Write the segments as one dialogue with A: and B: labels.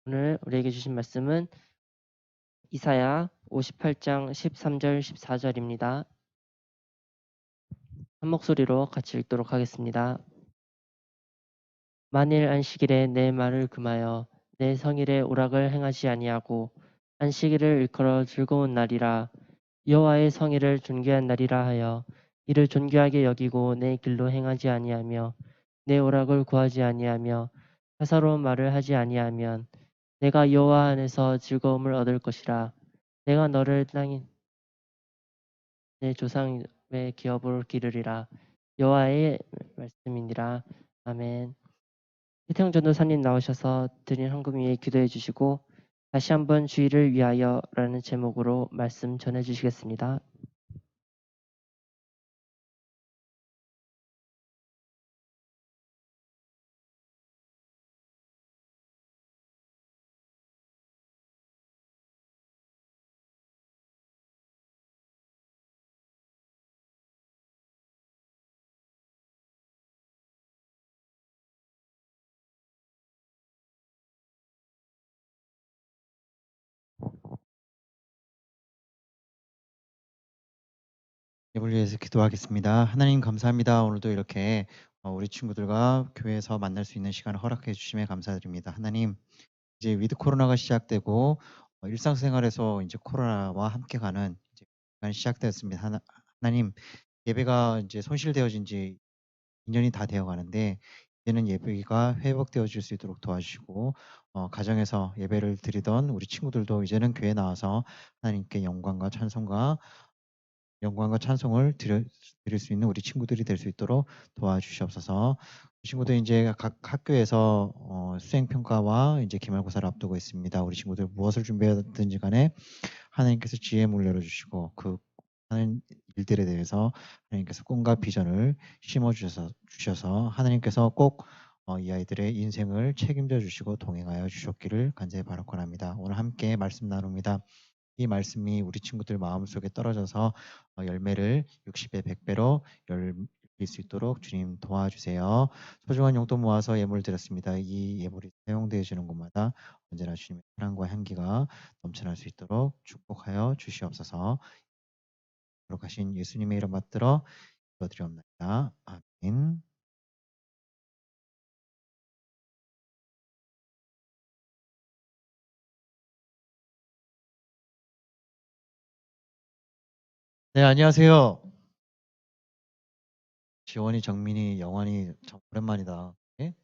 A: 오늘 우리에게 주신 말씀은 이사야 58장 13절 14절입니다. 한 목소리로 같이 읽도록 하겠습니다. 만일 안식일에 내 말을 금하여 내 성일에 오락을 행하지 아니하고 안식일을 일컬어 즐거운 날이라 여호와의 성일을 존귀한 날이라 하여 이를 존귀하게 여기고 내 길로 행하지 아니하며 내 오락을 구하지 아니하며 사사로운 말을 하지 아니하면 내가 여호와 안에서 즐거움을 얻을 것이라. 내가 너를 땅에 내 조상의 기업으로 기르리라. 여호와의 말씀이니라. 아멘. 이태영 전도사님 나오셔서 드린 헌금 위에 기도해 주시고 다시 한번 주의를 위하여라는 제목으로 말씀 전해 주시겠습니다.
B: 예불 위해서 기도하겠습니다. 하나님 감사합니다. 오늘도 이렇게 우리 친구들과 교회에서 만날 수 있는 시간을 허락해 주심에 감사드립니다. 하나님, 이제 위드 코로나가 시작되고 일상생활에서 이제 코로나와 함께 가는 이제 시간이 시작되었습니다. 하나님, 예배가 이제 손실되어진 지 2년이 다 되어 가는데 이제는 예배가 회복되어질 수 있도록 도와주시고 가정에서 예배를 드리던 우리 친구들도 이제는 교회에 나와서 하나님께 영광과 찬송을 드릴 수 있는 우리 친구들이 될 수 있도록 도와주시옵소서. 친구들 이제 각 학교에서 수행 평가와 이제 기말고사를 앞두고 있습니다. 우리 친구들 무엇을 준비하든지 간에 하나님께서 지혜를 열어주시고 그 하는 일들에 대해서 하나님께서 꿈과 비전을 심어 주셔서 하나님께서 꼭 이 아이들의 인생을 책임져 주시고 동행하여 주셨기를 간절히 바라옵니다. 오늘 함께 말씀 나눕니다. 이 말씀이 우리 친구들 마음속에 떨어져서 열매를 60배, 100배로 열릴 수 있도록 주님 도와주세요. 소중한 용돈 모아서 예물 드렸습니다. 이 예물이 사용되어지는 곳마다 언제나 주님의 사랑과 향기가 넘쳐날 수 있도록 축복하여 주시옵소서. 거룩하신 예수님의 이름 받들어 기도드리옵나이다. 아멘. 네, 안녕하세요. 지원이, 정민이, 영환이 참 오랜만이다. 예?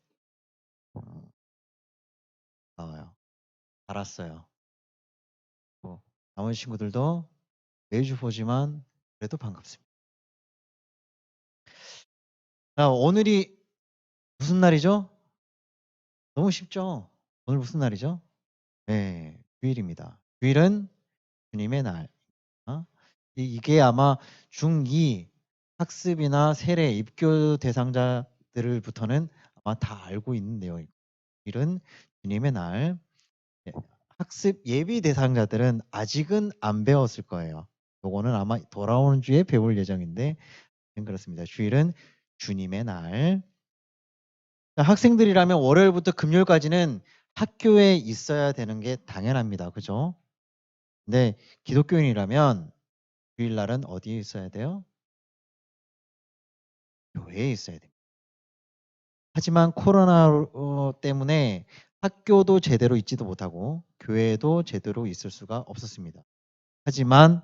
B: 나와요. 알았어요. 나머지 친구들도 매주 보지만 그래도 반갑습니다. 자, 오늘이 무슨 날이죠? 너무 쉽죠? 오늘 무슨 날이죠? 네, 주일입니다. 주일은 주님의 날. 이게 아마 중2 학습이나 세례 입교 대상자들부터는 아마 다 알고 있는 내용이고, 주일은 주님의 날. 예, 학습 예비 대상자들은 아직은 안 배웠을 거예요. 요거는 아마 돌아오는 주에 배울 예정인데 그렇습니다. 주일은 주님의 날. 학생들이라면 월요일부터 금요일까지는 학교에 있어야 되는 게 당연합니다. 그죠? 근데 기독교인이라면 주일날은 어디에 있어야 돼요? 교회에 있어야 됩니다. 하지만 코로나 때문에 학교도 제대로 있지도 못하고 교회도 제대로 있을 수가 없었습니다. 하지만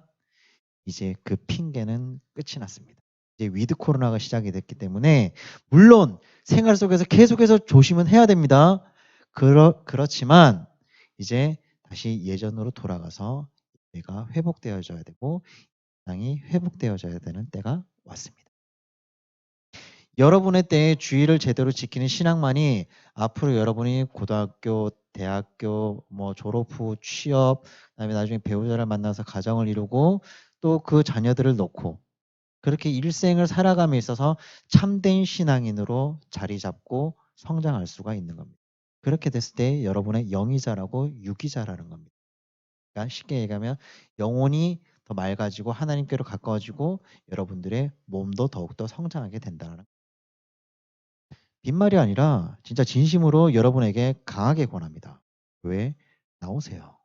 B: 이제 그 핑계는 끝이 났습니다. 이제 위드 코로나가 시작이 됐기 때문에 물론 생활 속에서 계속해서 조심은 해야 됩니다. 그렇지만 이제 다시 예전으로 돌아가서 내가 회복되어져야 되고 당이 회복되어져야 되는 때가 왔습니다. 여러분의 때에 주의를 제대로 지키는 신앙만이 앞으로 여러분이 고등학교, 대학교, 졸업 후 취업, 그다음에 나중에 배우자를 만나서 가정을 이루고 또 그 자녀들을 놓고 그렇게 일생을 살아감에 있어서 참된 신앙인으로 자리 잡고 성장할 수가 있는 겁니다. 그렇게 됐을 때 여러분의 영이 자라고 육이 자라는 겁니다. 그러니까 쉽게 얘기하면 영혼이 더 맑아지고 하나님께로 가까워지고 여러분들의 몸도 더욱더 성장하게 된다는 빈말이 아니라 진짜 진심으로 여러분에게 강하게 권합니다. 교회 나오세요.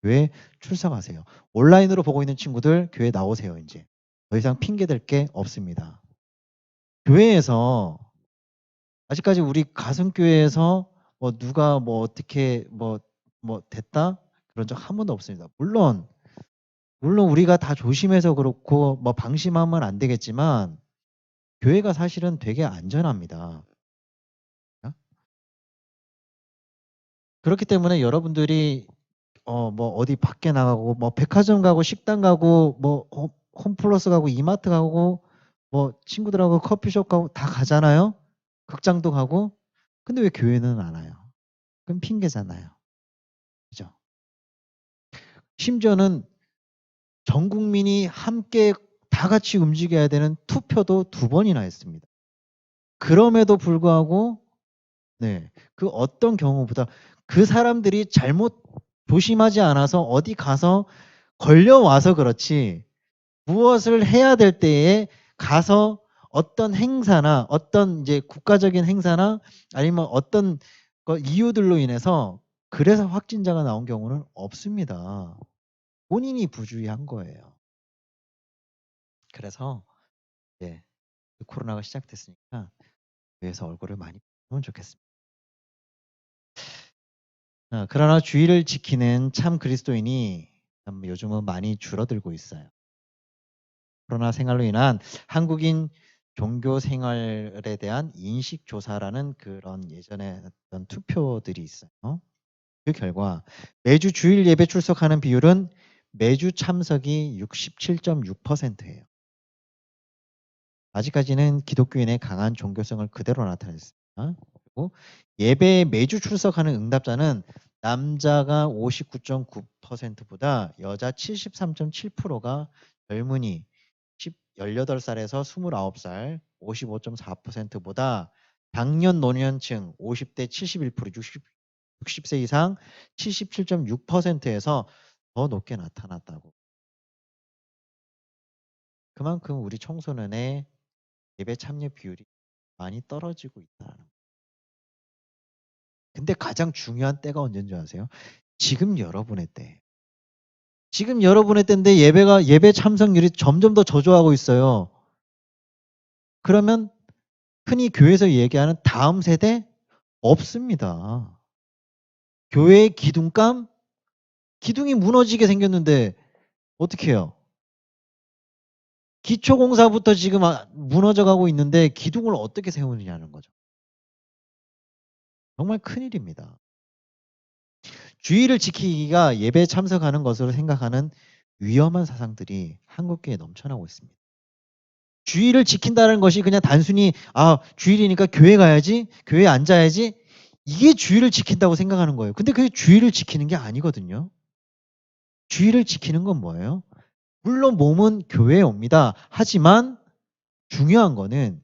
B: 교회 출석하세요. 온라인으로 보고 있는 친구들 교회 나오세요. 이제 더 이상 핑계 댈 게 없습니다. 교회에서 아직까지 우리 가슴교회에서 뭐 누가 뭐 어떻게 뭐 됐다 그런 적 한 번도 없습니다. 물론 우리가 다 조심해서 그렇고 뭐 방심하면 안 되겠지만 교회가 사실은 되게 안전합니다. 그렇기 때문에 여러분들이 뭐 어디 밖에 나가고 뭐 백화점 가고 식당 가고 뭐 홈플러스 가고 이마트 가고 뭐 친구들하고 커피숍 가고 다 가잖아요. 극장도 가고. 근데 왜 교회는 안 와요? 그럼 핑계잖아요. 그죠? 심지어는 전 국민이 함께 다 같이 움직여야 되는 투표도 2번이나 했습니다. 그럼에도 불구하고 그 어떤 경우보다 그 사람들이 잘못 조심하지 않아서 어디 가서 걸려와서 그렇지 무엇을 해야 될 때에 가서 어떤 행사나 어떤 이제 국가적인 행사나 아니면 어떤 이유들로 인해서 그래서 확진자가 나온 경우는 없습니다. 본인이 부주의한 거예요. 그래서 코로나가 시작됐으니까 교회에서 얼굴을 많이 보면 좋겠습니다. 그러나 주의를 지키는 참 그리스도인이 요즘은 많이 줄어들고 있어요. 코로나 생활로 인한 한국인 종교 생활에 대한 인식 조사라는 그런 예전에 했던 투표들이 있어요. 그 결과 매주 주일 예배 출석하는 비율은 매주 참석이 67.6%예요. 아직까지는 기독교인의 강한 종교성을 그대로 나타냈습니다. 그리고 예배에 매주 출석하는 응답자는 남자가 59.9%보다 여자 73.7%가 젊은이 18살에서 29살 55.4%보다 장년 노년층 50대 71%, 60세 이상 77.6%에서 더 높게 나타났다고. 그만큼 우리 청소년의 예배 참여 비율이 많이 떨어지고 있다는 거예요. 근데 가장 중요한 때가 언제인 줄 아세요? 지금 여러분의 때. 지금 여러분의 때인데 예배 참석률이 점점 더 저조하고 있어요. 그러면 흔히 교회에서 얘기하는 다음 세대 없습니다. 교회의 기둥감? 기둥이 무너지게 생겼는데 어떻게 해요? 기초공사부터 지금 무너져 가고 있는데 기둥을 어떻게 세우느냐는 거죠. 정말 큰일입니다. 주의를 지키기가 예배에 참석하는 것으로 생각하는 위험한 사상들이 한국교회에 넘쳐나고 있습니다. 주의를 지킨다는 것이 그냥 단순히 주일이니까 교회 가야지, 교회에 앉아야지, 이게 주의를 지킨다고 생각하는 거예요. 근데 그게 주의를 지키는 게 아니거든요. 주의를 지키는 건 뭐예요? 물론 몸은 교회에 옵니다. 하지만 중요한 거는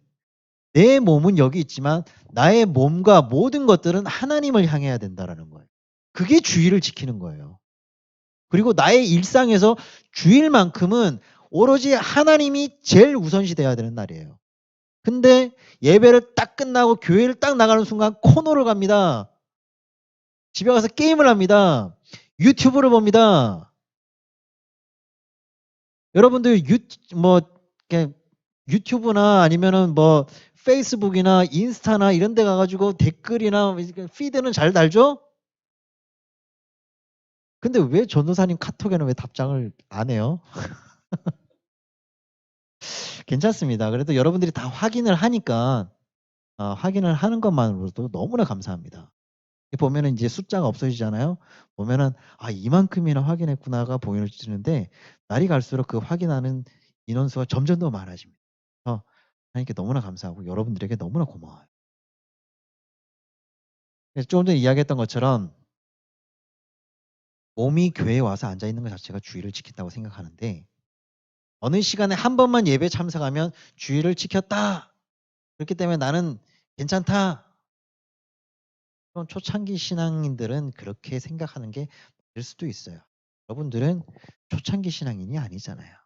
B: 내 몸은 여기 있지만 나의 몸과 모든 것들은 하나님을 향해야 된다라는 거예요. 그게 주의를 지키는 거예요. 그리고 나의 일상에서 주일만큼은 오로지 하나님이 제일 우선시 돼야 되는 날이에요. 근데 예배를 딱 끝나고 교회를 딱 나가는 순간 코너를 갑니다. 집에 가서 게임을 합니다. 유튜브를 봅니다. 여러분들 유튜브나 아니면은 뭐 페이스북이나 인스타나 이런 데 가가지고 댓글이나 피드는 잘 달죠? 근데 왜 전도사님 카톡에는 왜 답장을 안 해요? 괜찮습니다. 그래도 여러분들이 다 확인을 하니까 확인을 하는 것만으로도 너무나 감사합니다. 보면은 이제 숫자가 없어지잖아요. 보면은 이만큼이나 확인했구나가 보여지는데 날이 갈수록 그 확인하는 인원수가 점점 더 많아집니다. 하나님께 너무나 감사하고 여러분들에게 너무나 고마워요. 조금 전에 이야기했던 것처럼 몸이 교회에 와서 앉아있는 것 자체가 주의를 지킨다고 생각하는데 어느 시간에 한 번만 예배에 참석하면 주의를 지켰다. 그렇기 때문에 나는 괜찮다. 그런 초창기 신앙인들은 그렇게 생각하는 게 될 수도 있어요. 여러분들은 초창기 신앙인이 아니잖아요.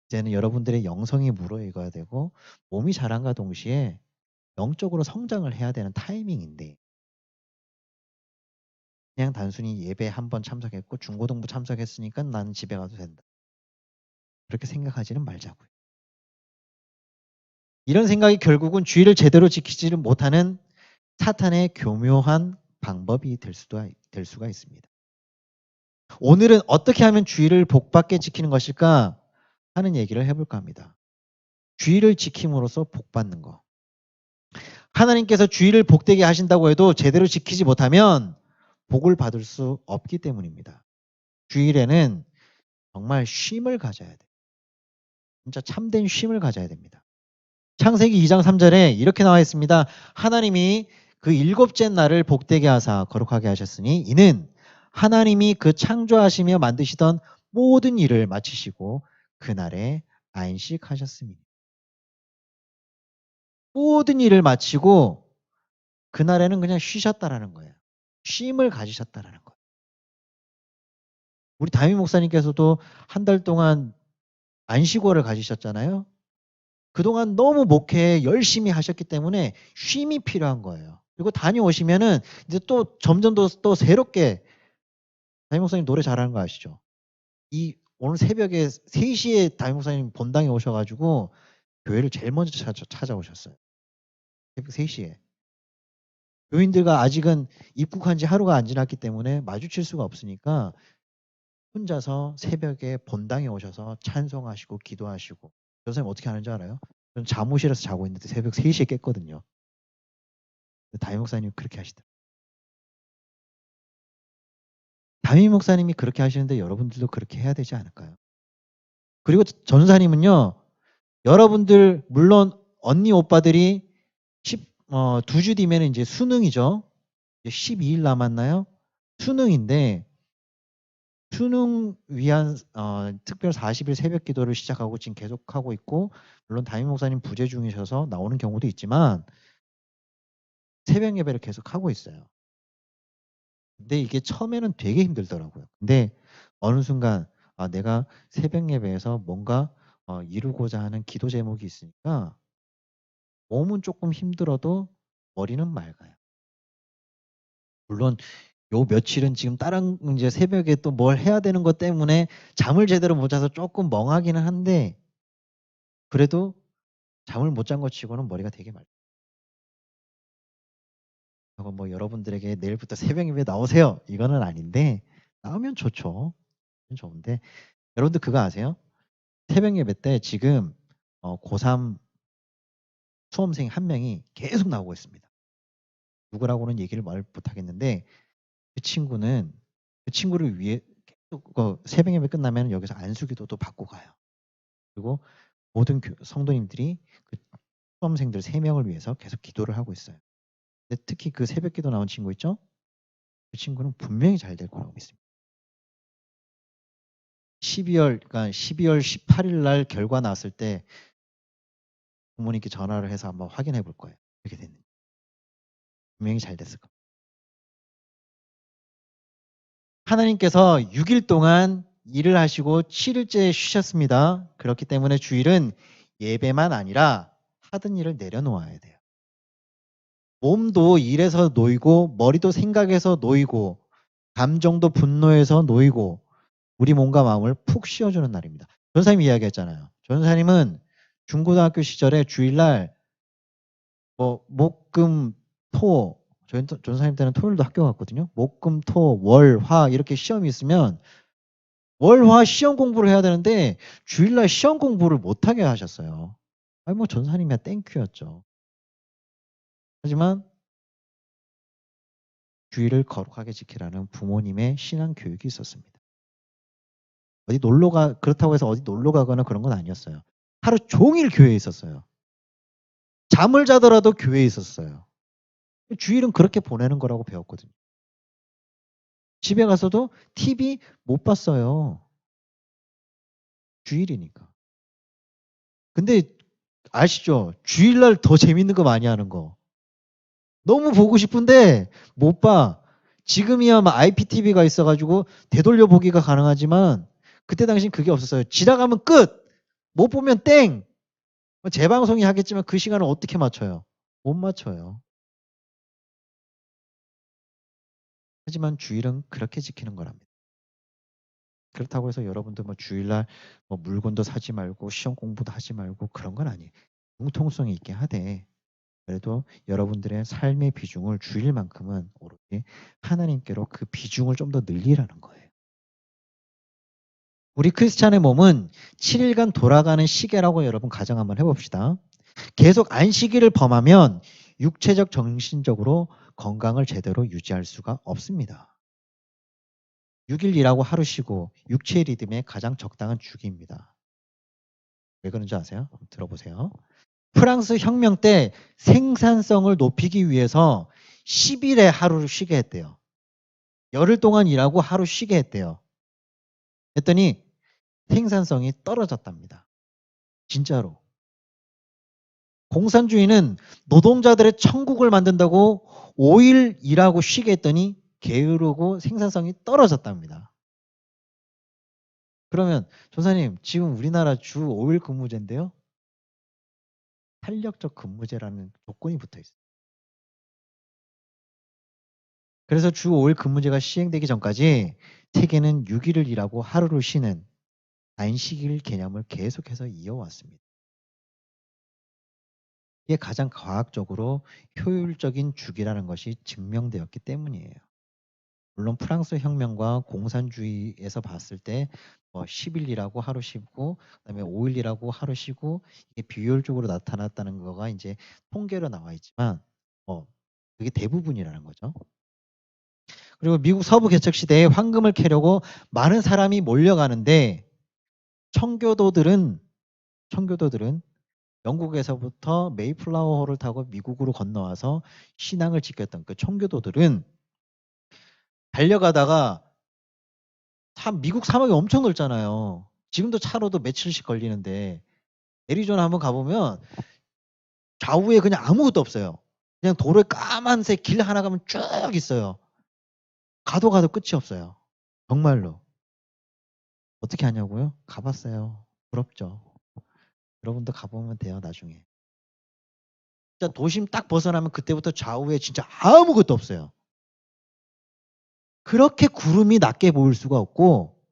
B: 이제는 여러분들의 영성이 무르익어야 되고 몸이 자란과 동시에 영적으로 성장을 해야 되는 타이밍인데 그냥 단순히 예배 한 번 참석했고 중고등부 참석했으니까 나는 집에 가도 된다. 그렇게 생각하지는 말자고요. 이런 생각이 결국은 주의를 제대로 지키지를 못하는 사탄의 교묘한 방법이 될 수가 있습니다. 오늘은 어떻게 하면 주의를 복받게 지키는 것일까 하는 얘기를 해볼까 합니다. 주의를 지킴으로써 복받는 거. 하나님께서 주의를 복되게 하신다고 해도 제대로 지키지 못하면 복을 받을 수 없기 때문입니다. 주일에는 정말 쉼을 가져야 돼요. 진짜 참된 쉼을 가져야 됩니다. 창세기 2장 3절에 이렇게 나와 있습니다. 하나님이 그 일곱째 날을 복되게 하사 거룩하게 하셨으니 이는 하나님이 그 창조하시며 만드시던 모든 일을 마치시고 그날에 안식하셨습니다. 모든 일을 마치고 그날에는 그냥 쉬셨다라는 거예요. 쉼을 가지셨다라는 거예요. 우리 담임 목사님께서도 한 달 동안 안식월을 가지셨잖아요. 그동안 너무 목회 열심히 하셨기 때문에 쉼이 필요한 거예요. 그리고 다녀오시면은 이제 또 점점 또 새롭게 담임 목사님 노래 잘하는 거 아시죠? 오늘 새벽에 3시에 담임 목사님 본당에 오셔가지고 교회를 제일 먼저 찾아오셨어요. 새벽 3시에. 교인들과 아직은 입국한 지 하루가 안 지났기 때문에 마주칠 수가 없으니까 혼자서 새벽에 본당에 오셔서 찬송하시고 기도하시고. 선생님 어떻게 하는지 알아요? 저는 잠옷실에서 자고 있는데 새벽 3시에 깼거든요. 담임 목사님이 그렇게 하시더라고요. 담임 목사님이 그렇게 하시는데 여러분들도 그렇게 해야 되지 않을까요? 그리고 전사님은요. 여러분들 물론 언니 오빠들이 2주 뒤면 이제 수능이죠. 12일 남았나요? 수능인데 수능 위한 특별 40일 새벽 기도를 시작하고 지금 계속하고 있고 물론 담임 목사님 부재 중이셔서 나오는 경우도 있지만 새벽 예배를 계속하고 있어요. 근데 이게 처음에는 되게 힘들더라고요. 근데 어느 순간 내가 새벽 예배에서 뭔가 이루고자 하는 기도 제목이 있으니까 몸은 조금 힘들어도 머리는 맑아요. 물론 요 며칠은 지금 다른 이제 새벽에 또 뭘 해야 되는 것 때문에 잠을 제대로 못 자서 조금 멍하기는 한데 그래도 잠을 못 잔 것 치고는 머리가 되게 맑아요. 뭐 여러분들에게 내일부터 새벽 예배 나오세요. 이거는 아닌데 나오면 좋죠. 좋은데 여러분들 그거 아세요? 새벽 예배 때 지금 고3 수험생 한 명이 계속 나오고 있습니다. 누구라고는 얘기를 말 못하겠는데 그 친구를 위해 계속 새벽 예배 끝나면 여기서 안수기도도 받고 가요. 그리고 모든 성도님들이 그 수험생들 3명을 위해서 계속 기도를 하고 있어요. 근데 특히 그 새벽 기도 나온 친구 있죠? 그 친구는 분명히 잘 될 거라고 믿습니다. 12월 18일 날 결과 나왔을 때 부모님께 전화를 해서 한번 확인해 볼 거예요. 어떻게 됐는지. 분명히 잘 됐을 겁니다. 하나님께서 6일 동안 일을 하시고 7일째 쉬셨습니다. 그렇기 때문에 주일은 예배만 아니라 하던 일을 내려놓아야 돼요. 몸도 일에서 놓이고 머리도 생각에서 놓이고 감정도 분노해서 놓이고 우리 몸과 마음을 푹 쉬어주는 날입니다. 전사님 이야기했잖아요. 전사님은 중고등학교 시절에 주일날 목금 토 전사님 때는 토요일도 학교 갔거든요. 목금 토 월 화 이렇게 시험이 있으면 월 화 시험 공부를 해야 되는데 주일날 시험 공부를 못하게 하셨어요. 아니 뭐 전사님이야 땡큐였죠. 하지만 주일을 거룩하게 지키라는 부모님의 신앙 교육이 있었습니다. 그렇다고 해서 어디 놀러 가거나 그런 건 아니었어요. 하루 종일 교회에 있었어요. 잠을 자더라도 교회에 있었어요. 주일은 그렇게 보내는 거라고 배웠거든요. 집에 가서도 TV 못 봤어요. 주일이니까. 근데 아시죠? 주일날 더 재밌는 거 많이 하는 거. 너무 보고 싶은데 못 봐. 지금이야 막 IPTV가 있어가지고 되돌려 보기가 가능하지만 그때 당시엔 그게 없었어요. 지나가면 끝! 못 보면 땡! 재방송이 하겠지만 그 시간을 어떻게 맞춰요? 못 맞춰요. 하지만 주일은 그렇게 지키는 거랍니다. 그렇다고 해서 여러분들 뭐 주일날 뭐 물건도 사지 말고 시험 공부도 하지 말고 그런 건 아니에요. 융통성이 있게 하되 그래도 여러분들의 삶의 비중을 주일만큼은 오로지 하나님께로 그 비중을 좀 더 늘리라는 거예요. 우리 크리스찬의 몸은 7일간 돌아가는 시계라고 여러분 가정 한번 해봅시다. 계속 안식일을 범하면 육체적, 정신적으로 건강을 제대로 유지할 수가 없습니다. 6일 일하고 하루 쉬고 육체의 리듬에 가장 적당한 주기입니다. 왜 그런지 아세요? 한번 들어보세요. 프랑스 혁명 때 생산성을 높이기 위해서 10일에 하루를 쉬게 했대요. 열흘 동안 일하고 하루 쉬게 했대요. 했더니 생산성이 떨어졌답니다. 진짜로. 공산주의는 노동자들의 천국을 만든다고 5일 일하고 쉬게 했더니 게으르고 생산성이 떨어졌답니다. 그러면 전사님 지금 우리나라 주 5일 근무제인데요. 탄력적 근무제라는 조건이 붙어 있어요. 그래서 주 5일 근무제가 시행되기 전까지 세계는 6일을 일하고 하루를 쉬는 안식일 개념을 계속해서 이어왔습니다. 이게 가장 과학적으로 효율적인 주기라는 것이 증명되었기 때문이에요. 물론 프랑스 혁명과 공산주의에서 봤을 때 10일 일하고 하루 쉬고 그다음에 5일 일하고 하루 쉬고 이게 비효율적으로 나타났다는 거가 이제 통계로 나와 있지만 그게 대부분이라는 거죠. 그리고 미국 서부 개척 시대에 황금을 캐려고 많은 사람이 몰려가는데 청교도들은 영국에서부터 메이플라워호를 타고 미국으로 건너와서 신앙을 지켰던 그 청교도들은 달려가다가 미국 사막이 엄청 넓잖아요. 지금도 차로도 며칠씩 걸리는데 애리조나 한번 가보면 좌우에 그냥 아무것도 없어요. 그냥 도로에 까만색 길 하나 가면 쭉 있어요. 가도 끝이 없어요. 정말로. 어떻게 하냐고요? 가봤어요. 부럽죠. 여러분도 가보면 돼요, 나중에. 진짜 도심 딱 벗어나면 그때부터 좌우에 진짜 아무것도 없어요. 그렇게 구름이 낮게 보일 수가 없고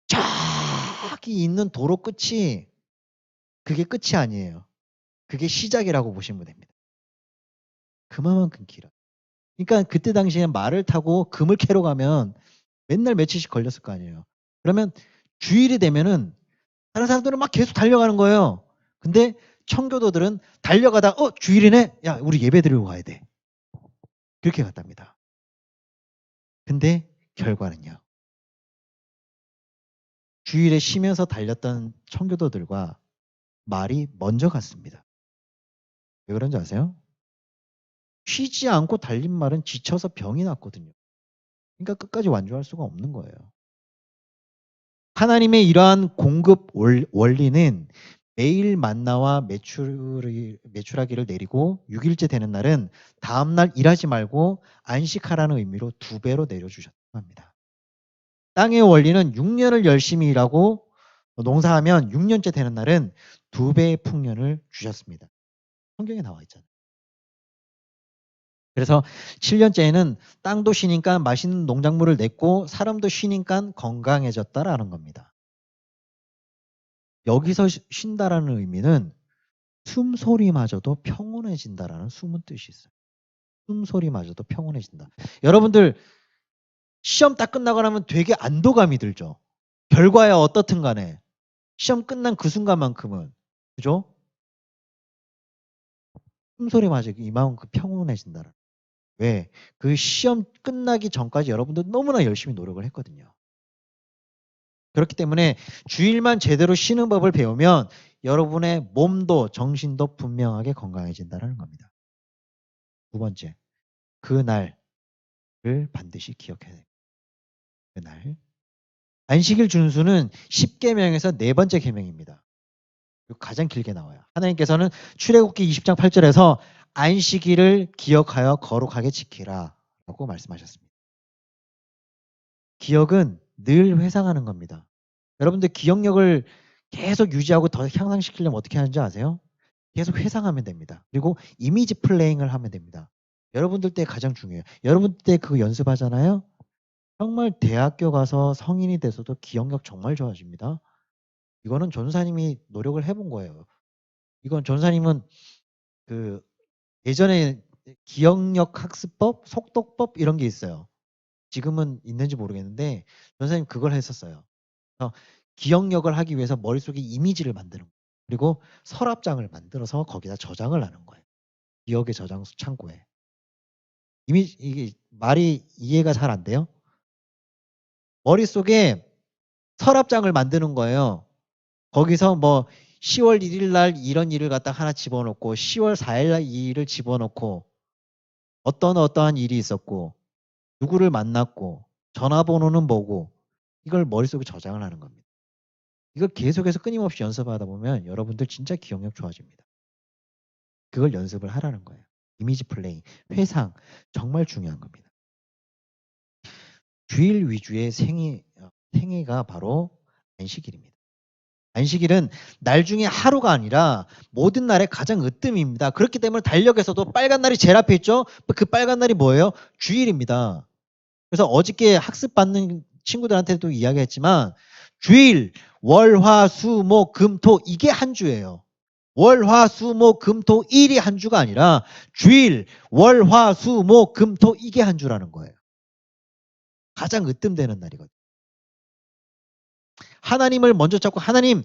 B: 저기 있는 도로 끝이 그게 끝이 아니에요. 그게 시작이라고 보시면 됩니다. 그만큼 길어요. 그러니까 그때 당시에 말을 타고 금을 캐러 가면 맨날 며칠씩 걸렸을 거 아니에요. 그러면 주일이 되면은 다른 사람들은 막 계속 달려가는 거예요. 근데 청교도들은 달려가다 주일이네? 야 우리 예배 드리고 가야 돼. 그렇게 갔답니다. 근데 결과는요. 주일에 쉬면서 달렸던 청교도들과 말이 먼저 갔습니다. 왜 그런지 아세요? 쉬지 않고 달린 말은 지쳐서 병이 났거든요. 그러니까 끝까지 완주할 수가 없는 거예요. 하나님의 이러한 공급 원리는 매일 만나와 매출하기를 내리고 6일째 되는 날은 다음날 일하지 말고 안식하라는 의미로 2배로 내려주셨다고 합니다. 땅의 원리는 6년을 열심히 일하고 농사하면 6년째 되는 날은 2배의 풍년을 주셨습니다. 성경에 나와 있잖아요. 그래서 7년째에는 땅도 쉬니까 맛있는 농작물을 냈고 사람도 쉬니까 건강해졌다라는 겁니다. 여기서 쉰다라는 의미는 숨소리마저도 평온해진다라는 숨은 뜻이 있어요. 숨소리마저도 평온해진다. 여러분들 시험 딱 끝나고 나면 되게 안도감이 들죠. 결과야 어떻든 간에 시험 끝난 그 순간만큼은 그죠? 숨소리마저 이만큼 평온해진다라는. 왜? 그 시험 끝나기 전까지 여러분들 너무나 열심히 노력을 했거든요. 그렇기 때문에 주일만 제대로 쉬는 법을 배우면 여러분의 몸도 정신도 분명하게 건강해진다는 겁니다. 2번째, 그날을 반드시 기억해야 돼요. 그날. 안식일 준수는 10계명에서 4번째 계명입니다. 가장 길게 나와요. 하나님께서는 출애굽기 20장 8절에서 안식일을 기억하여 거룩하게 지키라 라고 말씀하셨습니다. 기억은 늘 회상하는 겁니다. 여러분들 기억력을 계속 유지하고 더 향상시키려면 어떻게 하는지 아세요? 계속 회상하면 됩니다. 그리고 이미지 플레잉을 하면 됩니다. 여러분들 때 가장 중요해요. 여러분들 때 그거 연습하잖아요. 정말 대학교 가서 성인이 돼서도 기억력 정말 좋아집니다. 이거는 전사님이 노력을 해본 거예요. 이건 전사님은 그 예전에 기억력 학습법, 속독법 이런 게 있어요. 지금은 있는지 모르겠는데 전사님 그걸 했었어요. 기억력을 하기 위해서 머릿속에 이미지를 만드는 거예요. 그리고 서랍장을 만들어서 거기다 저장을 하는 거예요. 기억의 저장 창고에. 이게 말이 이해가 잘 안 돼요? 머릿속에 서랍장을 만드는 거예요. 거기서 뭐 10월 1일 날 이런 일을 갖다 하나 집어넣고 10월 4일 날 이 일을 집어넣고 어떠한 일이 있었고 누구를 만났고 전화번호는 뭐고 이걸 머릿속에 저장을 하는 겁니다. 이걸 계속해서 끊임없이 연습하다 보면 여러분들 진짜 기억력 좋아집니다. 그걸 연습을 하라는 거예요. 이미지 플레이, 회상 정말 중요한 겁니다. 주일 위주의 생애가 바로 안식일입니다. 안식일은 날 중에 하루가 아니라 모든 날의 가장 으뜸입니다. 그렇기 때문에 달력에서도 빨간 날이 제일 앞에 있죠. 그 빨간 날이 뭐예요? 주일입니다. 그래서 어저께 학습받는 친구들한테도 이야기했지만 주일, 월, 화, 수, 목, 금, 토 이게 한 주예요. 월, 화, 수, 목, 금, 토 일이 한 주가 아니라 주일, 월, 화, 수, 목, 금, 토 이게 한 주라는 거예요. 가장 으뜸되는 날이거든요. 하나님을 먼저 찾고 하나님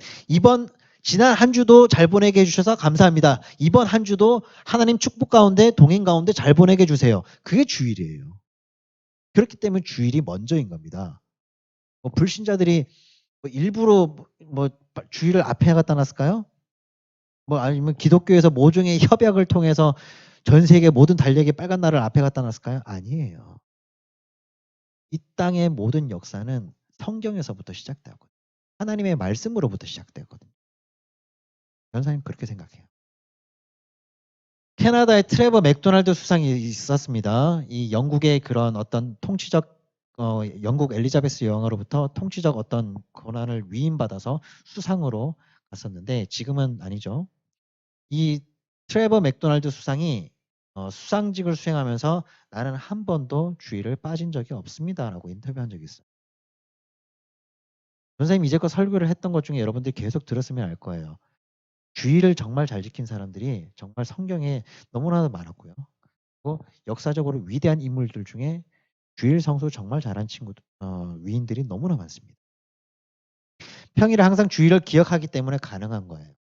B: 지난 한 주도 잘 보내게 해주셔서 감사합니다. 이번 한 주도 하나님 축복 가운데 동행 가운데 잘 보내게 해주세요. 그게 주일이에요. 그렇기 때문에 주일이 먼저인 겁니다. 불신자들이 일부러 주일을 앞에 갖다 놨을까요? 아니면 기독교에서 모종의 협약을 통해서 전 세계 모든 달력에 빨간 날을 앞에 갖다 놨을까요? 아니에요. 이 땅의 모든 역사는 성경에서부터 시작되었거든요. 하나님의 말씀으로부터 시작되었거든요. 전사님 그렇게 생각해요. 캐나다의 트레버 맥도날드 수상이 있었습니다. 이 영국의 그런 어떤 통치적 영국 엘리자베스 여왕으로부터 통치적 어떤 권한을 위임받아서 수상으로 갔었는데 지금은 아니죠. 이 트레버 맥도날드 수상이 수상직을 수행하면서 나는 한 번도 주일을 빠진 적이 없습니다라고 인터뷰한 적이 있어요. 선생님 이제껏 설교를 했던 것 중에 여러분들이 계속 들었으면 알 거예요. 주일을 정말 잘 지킨 사람들이 정말 성경에 너무나도 많았고요. 그리고 역사적으로 위대한 인물들 중에 주일 성수 정말 잘한 위인들이 너무나 많습니다. 평일에 항상 주일을 기억하기 때문에 가능한 거예요.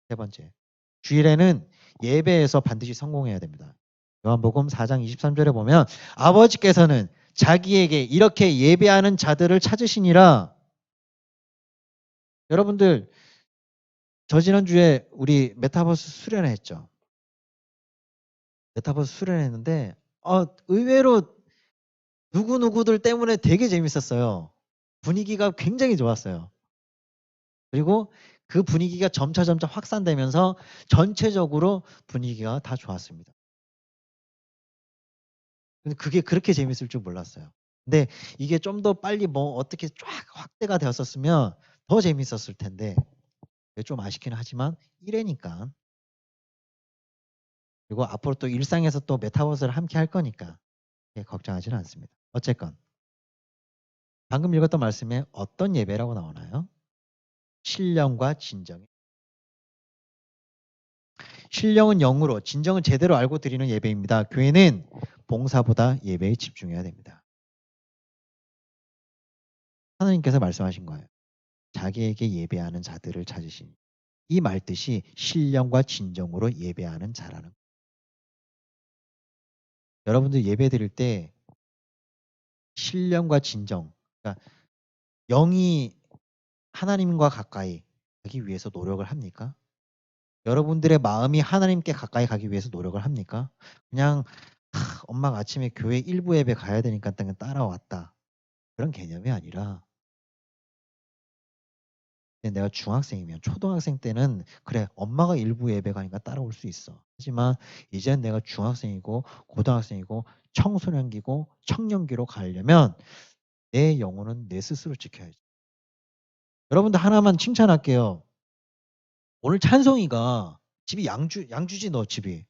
B: 세 번째, 주일에는 예배에서 반드시 성공해야 됩니다. 요한복음 4장 23절에 보면 아버지께서는 자기에게 이렇게 예배하는 자들을 찾으시니라. 여러분들 저 지난주에 우리 메타버스 수련했죠. 메타버스 수련했는데 의외로 누구누구들 때문에 되게 재밌었어요. 분위기가 굉장히 좋았어요. 그리고 그 분위기가 점차 확산되면서 전체적으로 분위기가 다 좋았습니다. 근데 그게 그렇게 재밌을 줄 몰랐어요. 근데 이게 좀 더 빨리 어떻게 쫙 확대가 되었었으면 더 재밌었을 텐데 좀 아쉽긴 하지만 1회니까 그리고 앞으로 또 일상에서 또 메타버스를 함께 할 거니까 걱정하지는 않습니다. 어쨌건 방금 읽었던 말씀에 어떤 예배라고 나오나요? 신령과 진정. 신령은 영으로, 진정은 제대로 알고 드리는 예배입니다. 교회는 봉사보다 예배에 집중해야 됩니다. 하나님께서 말씀하신 거예요. 자기에게 예배하는 자들을 찾으시니. 이 말뜻이 신령과 진정으로 예배하는 자라는 거예요. 여러분들 예배 드릴 때 신령과 진정, 그러니까 영이 하나님과 가까이 가기 위해서 노력을 합니까? 여러분들의 마음이 하나님께 가까이 가기 위해서 노력을 합니까? 그냥 엄마가 아침에 교회 일부 예배 가야 되니까 따라왔다. 그런 개념이 아니라 내가 중학생이면 초등학생 때는 그래 엄마가 일부 예배 가니까 따라올 수 있어. 하지만 이제는 내가 중학생이고 고등학생이고 청소년기고 청년기로 가려면 내 영혼은 내 스스로 지켜야지. 여러분들 하나만 칭찬할게요. 오늘 찬송이가 집이 양주지 너 집이.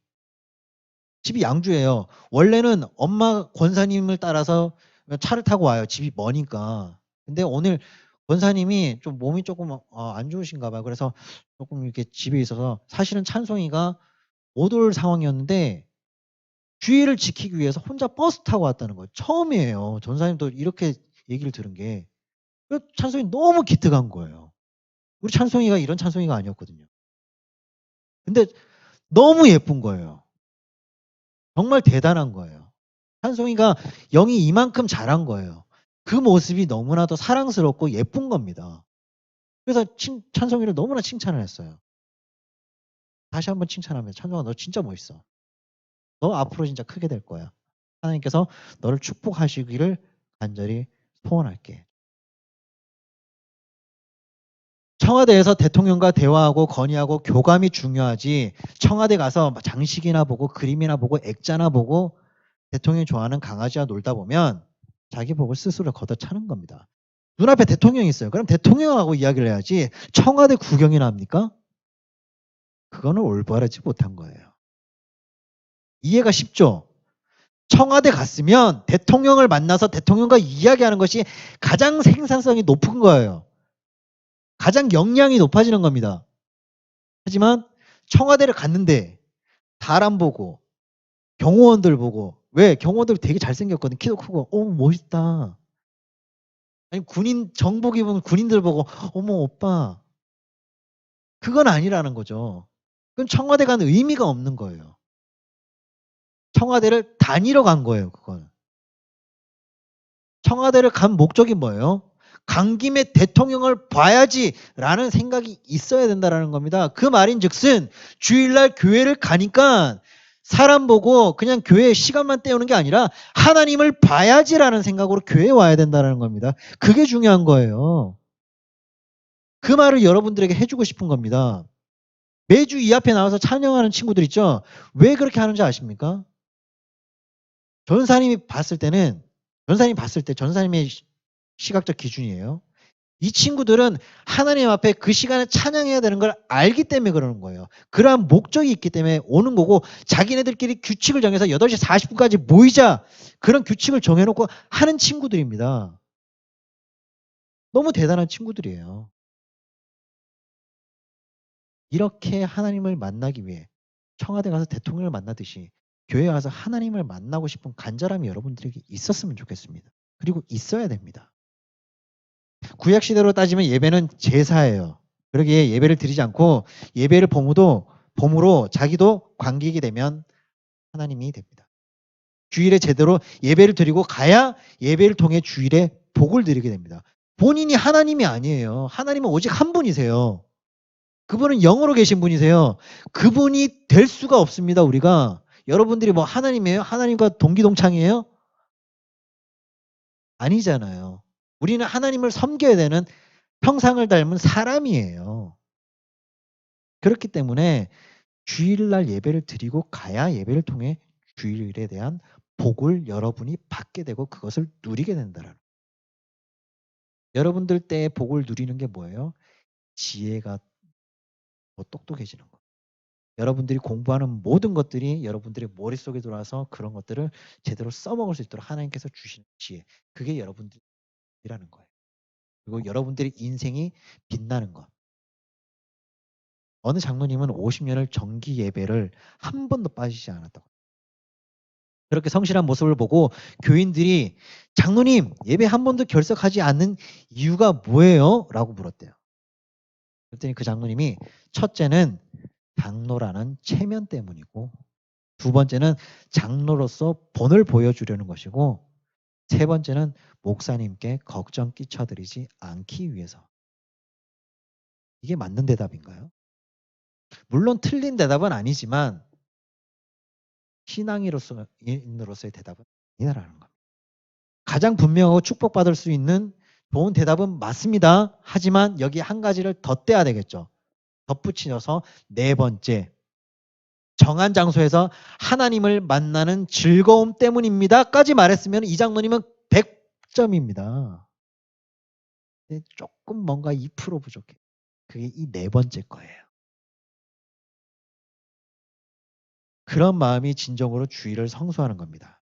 B: 집이 양주예요. 원래는 엄마 권사님을 따라서 차를 타고 와요. 집이 머니까. 근데 오늘 권사님이 좀 몸이 조금 안 좋으신가 봐요. 그래서 조금 이렇게 집에 있어서 사실은 찬송이가 못 올 상황이었는데 주의를 지키기 위해서 혼자 버스 타고 왔다는 거예요. 처음이에요. 전사님도 이렇게 얘기를 들은 게. 찬송이 너무 기특한 거예요. 우리 찬송이가 이런 찬송이가 아니었거든요. 근데 너무 예쁜 거예요. 정말 대단한 거예요. 찬송이가 영이 이만큼 잘한 거예요. 그 모습이 너무나도 사랑스럽고 예쁜 겁니다. 그래서 찬송이를 너무나 칭찬을 했어요. 다시 한번 칭찬합니다. 찬송아, 너 진짜 멋있어. 너 앞으로 진짜 크게 될 거야. 하나님께서 너를 축복하시기를 간절히 소원할게. 청와대에서 대통령과 대화하고 건의하고 교감이 중요하지, 청와대 가서 장식이나 보고 그림이나 보고 액자나 보고 대통령이 좋아하는 강아지와 놀다 보면 자기 복을 스스로 걷어차는 겁니다. 눈앞에 대통령이 있어요. 그럼 대통령하고 이야기를 해야지 청와대 구경이나 합니까? 그거는 올바르지 못한 거예요. 이해가 쉽죠? 청와대 갔으면 대통령을 만나서 대통령과 이야기하는 것이 가장 생산성이 높은 거예요. 가장 역량이 높아지는 겁니다. 하지만 청와대를 갔는데 사람 보고 경호원들 보고, 왜? 경호원들 되게 잘생겼거든. 키도 크고. 멋있다. 아니 군인 정복 입은 군인들 보고 어머 오빠. 그건 아니라는 거죠. 그건 청와대 간 의미가 없는 거예요. 청와대를 다니러 간 거예요. 그건. 청와대를 간 목적이 뭐예요? 간 김에 대통령을 봐야지라는 생각이 있어야 된다는 겁니다. 그 말인즉슨 주일날 교회를 가니까 사람 보고 그냥 교회에 시간만 때우는 게 아니라 하나님을 봐야지라는 생각으로 교회에 와야 된다는 겁니다. 그게 중요한 거예요. 그 말을 여러분들에게 해주고 싶은 겁니다. 매주 이 앞에 나와서 찬양하는 친구들 있죠? 왜 그렇게 하는지 아십니까? 전사님이 봤을 때 전사님의 시각적 기준이에요. 이 친구들은 하나님 앞에 그 시간에 찬양해야 되는 걸 알기 때문에 그러는 거예요. 그러한 목적이 있기 때문에 오는 거고, 자기네들끼리 규칙을 정해서 8시 40분까지 모이자, 그런 규칙을 정해놓고 하는 친구들입니다. 너무 대단한 친구들이에요. 이렇게 하나님을 만나기 위해 청와대 가서 대통령을 만나듯이 교회 와서 하나님을 만나고 싶은 간절함이 여러분들에게 있었으면 좋겠습니다. 그리고 있어야 됩니다. 구약 시대로 따지면 예배는 제사예요. 그러기에 예배를 드리지 않고 예배를 범으로 자기도 관객이 되면 하나님이 됩니다. 주일에 제대로 예배를 드리고 가야 예배를 통해 주일에 복을 드리게 됩니다. 본인이 하나님이 아니에요. 하나님은 오직 한 분이세요. 그분은 영으로 계신 분이세요. 그분이 될 수가 없습니다. 우리가. 여러분들이 뭐 하나님이에요? 하나님과 동기동창이에요? 아니잖아요. 우리는 하나님을 섬겨야 되는 형상을 닮은 사람이에요. 그렇기 때문에 주일날 예배를 드리고 가야 예배를 통해 주일에 대한 복을 여러분이 받게 되고 그것을 누리게 된다라는 거예요. 여러분들 때의 복을 누리는 게 뭐예요? 지혜가 더 똑똑해지는 거예요. 여러분들이 공부하는 모든 것들이 여러분들의 머릿속에 들어와서 그런 것들을 제대로 써먹을 수 있도록 하나님께서 주시는 지혜. 그게 여러분들이라는 거예요. 그리고 여러분들의 인생이 빛나는 것. 어느 장로님은 50년을 정기 예배를 한 번도 빠지지 않았다고. 그렇게 성실한 모습을 보고 교인들이 장로님 예배 한 번도 결석하지 않는 이유가 뭐예요? 라고 물었대요. 그랬더니 그 장로님이 첫째는 장로라는 체면 때문이고, 두 번째는 장로로서 본을 보여주려는 것이고, 세 번째는 목사님께 걱정 끼쳐드리지 않기 위해서. 이게 맞는 대답인가요? 물론 틀린 대답은 아니지만 신앙인으로서의 대답은 아니라는 겁니다. 가장 분명하고 축복받을 수 있는 좋은 대답은 맞습니다. 하지만 여기 한 가지를 덧대야 되겠죠. 덧붙여서 네 번째, 정한 장소에서 하나님을 만나는 즐거움 때문입니다. 까지 말했으면 이 장로님은 100점입니다. 조금 뭔가 2% 부족해. 그게 이 네 번째 거예요. 그런 마음이 진정으로 주일을 성수하는 겁니다.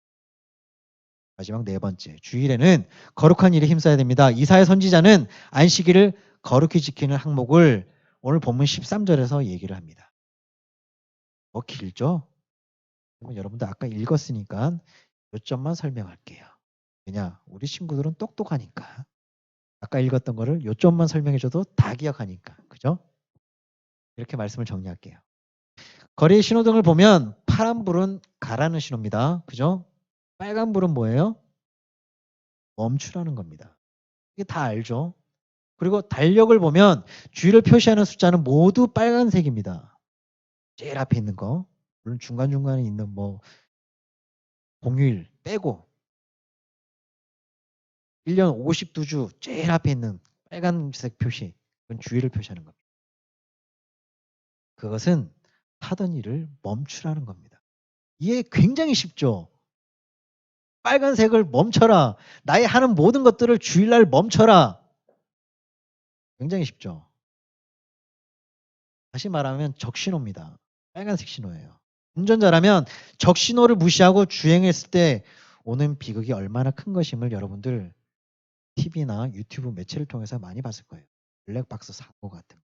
B: 마지막 네 번째, 주일에는 거룩한 일에 힘써야 됩니다. 이사야 선지자는 안식일을 거룩히 지키는 항목을 오늘 본문 13절에서 얘기를 합니다. 길죠? 그러면 여러분들 아까 읽었으니까 몇 점만 설명할게요. 왜냐? 우리 친구들은 똑똑하니까. 아까 읽었던 거를 요 점만 설명해줘도 다 기억하니까. 그죠? 이렇게 말씀을 정리할게요. 거리의 신호등을 보면 파란 불은 가라는 신호입니다. 그죠? 빨간 불은 뭐예요? 멈추라는 겁니다. 이게 다 알죠? 그리고 달력을 보면 주의를 표시하는 숫자는 모두 빨간색입니다. 제일 앞에 있는 거. 물론 중간중간에 있는 뭐 공휴일 빼고 1년 52주 제일 앞에 있는 빨간색 표시. 그건 주의를 표시하는 겁니다. 그것은 하던 일을 멈추라는 겁니다. 이해 굉장히 쉽죠? 빨간색을 멈춰라. 나의 하는 모든 것들을 주일날 멈춰라. 굉장히 쉽죠? 다시 말하면 적신호입니다. 빨간색 신호예요. 운전자라면 적신호를 무시하고 주행했을 때 오는 비극이 얼마나 큰 것임을 여러분들 TV나 유튜브 매체를 통해서 많이 봤을 거예요. 블랙박스 사고 같은 거.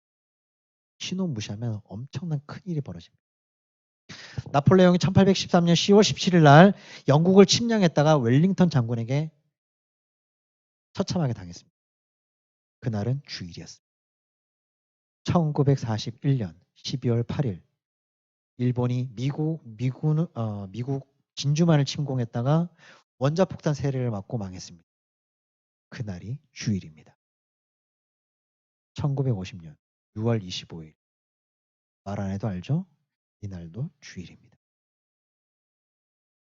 B: 신호 무시하면 엄청난 큰일이 벌어집니다. 나폴레옹이 1813년 10월 17일 날 영국을 침략했다가 웰링턴 장군에게 처참하게 당했습니다. 그날은 주일이었습니다. 1941년 12월 8일 일본이 미국 진주만을 침공했다가 원자폭탄 세례를 맞고 망했습니다. 그날이 주일입니다. 1950년 6월 25일 말 안 해도 알죠? 이날도 주일입니다.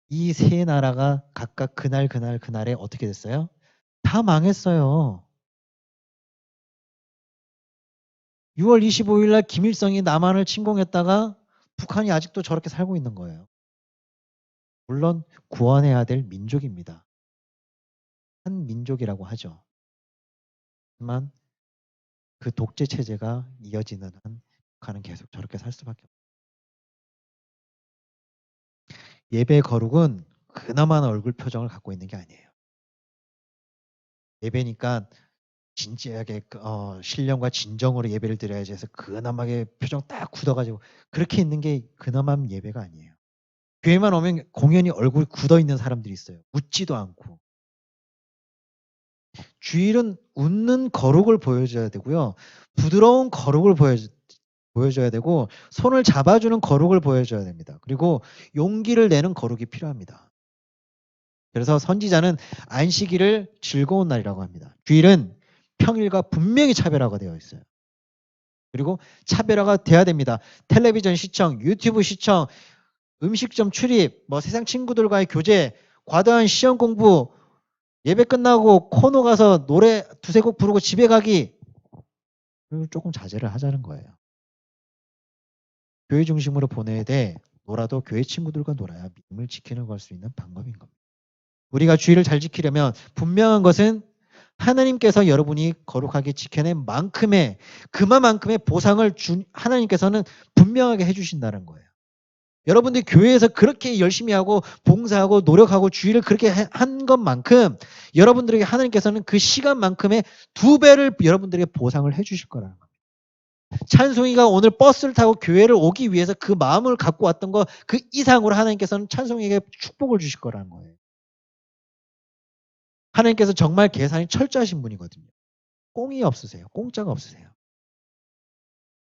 B: 이 세 나라가 각각 그날에 어떻게 됐어요? 다 망했어요. 6월 25일 날 김일성이 남한을 침공했다가 북한이 아직도 저렇게 살고 있는 거예요. 물론 구원해야 될 민족입니다. 한 민족이라고 하죠. 하지만 그 독재 체제가 이어지는 한 북한은 계속 저렇게 살 수밖에 없어요. 예배 거룩은 그나마나 얼굴 표정을 갖고 있는 게 아니에요. 예배니까 진지하게 신령과 진정으로 예배를 드려야지 해서 그나마게 표정 딱 굳어가지고 그렇게 있는 게 그나마 예배가 아니에요. 교회만 오면 공연히 얼굴이 굳어 있는 사람들이 있어요. 웃지도 않고. 주일은 웃는 거룩을 보여줘야 되고요. 부드러운 거룩을 보여줘야 되고 손을 잡아주는 거룩을 보여줘야 됩니다. 그리고 용기를 내는 거룩이 필요합니다. 그래서 선지자는 안식일을 즐거운 날이라고 합니다. 주일은 평일과 분명히 차별화가 되어 있어요. 그리고 차별화가 돼야 됩니다. 텔레비전 시청, 유튜브 시청, 음식점 출입, 뭐 세상 친구들과의 교제, 과도한 시험 공부, 예배 끝나고 코너 가서 노래 두세 곡 부르고 집에 가기, 그리고 조금 자제를 하자는 거예요. 교회 중심으로 보내야 돼. 놀아도 교회 친구들과 놀아야 믿음을 지키는 걸 수 있는 방법인 겁니다. 우리가 주의를 잘 지키려면 분명한 것은 하나님께서 여러분이 거룩하게 지켜낸 만큼의 그만큼의 보상을 하나님께서는 분명하게 해주신다는 거예요. 여러분들이 교회에서 그렇게 열심히 하고 봉사하고 노력하고 주의를 그렇게 한 것만큼 여러분들에게 하나님께서는 그 시간만큼의 2배를 여러분들에게 보상을 해주실 거라는 겁니다. 찬송이가 오늘 버스를 타고 교회를 오기 위해서 그 마음을 갖고 왔던 거 그 이상으로 하나님께서는 찬송이에게 축복을 주실 거라는 거예요. 하나님께서 정말 계산이 철저하신 분이거든요. 꽁이 없으세요. 공짜가 없으세요.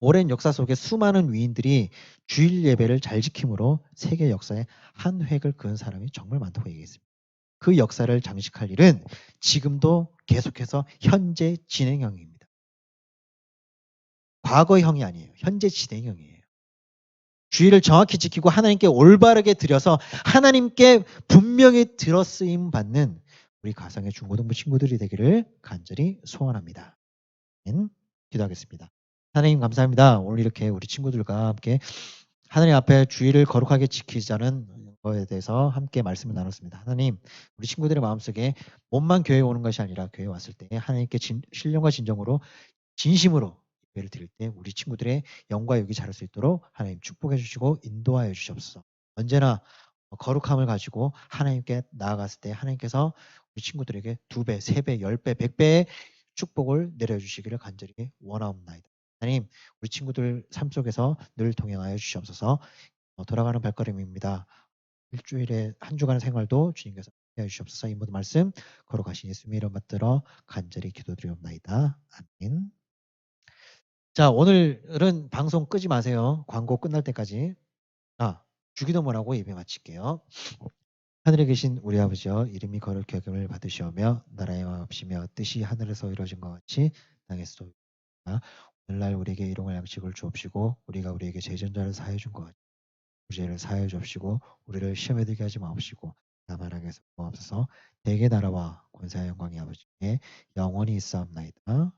B: 오랜 역사 속에 수많은 위인들이 주일 예배를 잘 지킴으로 세계 역사에 한 획을 그은 사람이 정말 많다고 얘기했습니다. 그 역사를 장식할 일은 지금도 계속해서 현재 진행형입니다. 과거형이 아니에요. 현재 진행형이에요. 주일을 정확히 지키고 하나님께 올바르게 드려서 하나님께 분명히 들어쓰임 받는 우리 가상의 중고등부 친구들이 되기를 간절히 소원합니다. 기도하겠습니다. 하나님 감사합니다. 오늘 이렇게 우리 친구들과 함께 하나님 앞에 주일을 거룩하게 지키자는 거에 대해서 함께 말씀을 나눴습니다. 하나님, 우리 친구들의 마음속에 몸만 교회에 오는 것이 아니라 교회에 왔을 때 하나님께 신령과 진정으로 진심으로 예배를 드릴 때 우리 친구들의 영과 욕이 자랄 수 있도록 하나님 축복해 주시고 인도하여 주시옵소서. 언제나 거룩함을 가지고 하나님께 나아갔을 때 하나님께서 우리 친구들에게 2배, 3배, 10배, 100배의 축복을 내려주시기를 간절히 원하옵나이다. 하나님, 우리 친구들 삶 속에서 늘 동행하여 주시옵소서. 돌아가는 발걸음입니다. 일주일에 한 주간의 생활도 주님께서 함께해 주시옵소서. 이 모든 말씀 거룩하신 예수님의 이름 받들어 간절히 기도드리옵나이다. 아멘. 자, 오늘은 방송 끄지 마세요. 광고 끝날 때까지. 주기도문 하고 예배 마칠게요. 하늘에 계신 우리 아버지여, 이름이 거룩히 여김을 받으시오며 나라의 마옵시며 뜻이 하늘에서 이루어진 것 같이 땅에서도 이루어지이다. 오늘날 우리에게 일용할 양식을 주옵시고 우리가 우리에게 죄전자를 사하여 준 것 같이 우리 죄를 사하여 주옵시고 우리를 시험에 들게 하지 마옵시고 다만 악에서 구하옵소서. 대개 나라와 권세와 영광이 아버지께 영원히 있사옵나이다.